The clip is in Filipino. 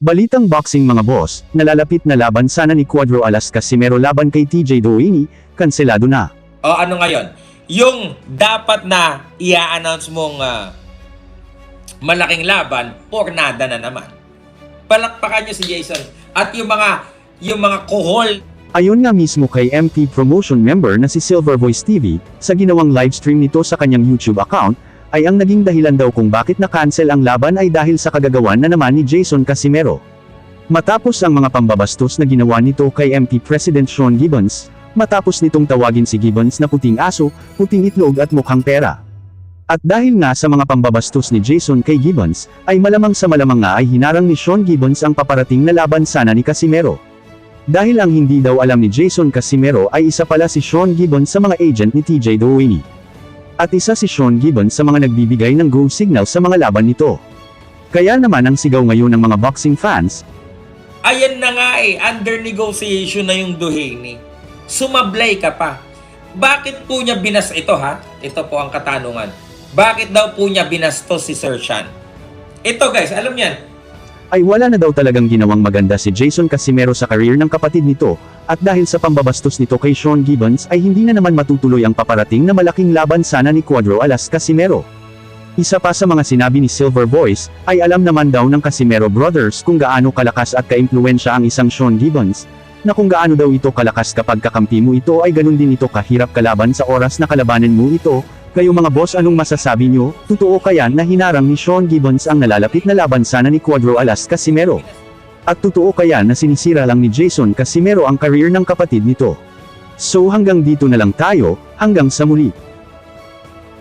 Balitang boxing mga boss, nalalapit na laban sana ni Cuadro Alas Casimero laban kay TJ Doheny, kanselado na. O ano ngayon? Yung dapat na i-announce mong malaking laban, pornada na naman. Palakpakan nyo si Jason at yung mga kohol. Ayon nga mismo kay MP Promotion member na si Silver Voice TV, sa ginawang livestream nito sa kanyang YouTube account, ay ang naging dahilan daw kung bakit na-cancel ang laban ay dahil sa kagagawan na naman ni Jason Casimero. Matapos ang mga pambabastos na ginawa nito kay MP President Sean Gibbons, matapos nitong tawagin si Gibbons na puting aso, puting itlog at mukhang pera. At dahil nga sa mga pambabastos ni Jason kay Gibbons, ay malamang sa malamang nga ay hinarang ni Sean Gibbons ang paparating na laban sana ni Casimero. Dahil ang hindi daw alam ni Jason Casimero ay isa pala si Sean Gibbons sa mga agent ni TJ Doheny. At isa si Sean Gibbons sa mga nagbibigay ng go signal sa mga laban nito. Kaya naman ang sigaw ngayon ng mga boxing fans, Ayan na nga under negotiation na yung Doheny. Sumablay ka pa. Bakit po niya ito ha? Ito po ang katanungan. Bakit daw po niya binastos si Sir Sean? Ito guys, alam niyan. ay wala na daw talagang ginawang maganda si Jason Casimero sa career ng kapatid nito, at dahil sa pambabastos nito kay Sean Gibbons ay hindi na naman matutuloy ang paparating na malaking laban sana ni Cuadro Alas Casimero. Isa pa sa mga sinabi ni Silver Voice, ay alam naman daw ng Casimero Brothers kung gaano kalakas at kaimpluwensya ang isang Sean Gibbons, na kung gaano daw ito kalakas kapag kakampi mo ito ay ganun din ito kahirap kalaban sa oras na kalabanin mo ito. Kayo mga boss, anong masasabi nyo? Totoo kaya na hinarang ni Sean Gibbons ang nalalapit na laban sana ni Cuadro Alas Casimero? At totoo kaya na sinisira lang ni Jason Casimero ang career ng kapatid nito? So hanggang dito na lang tayo, hanggang sa muli.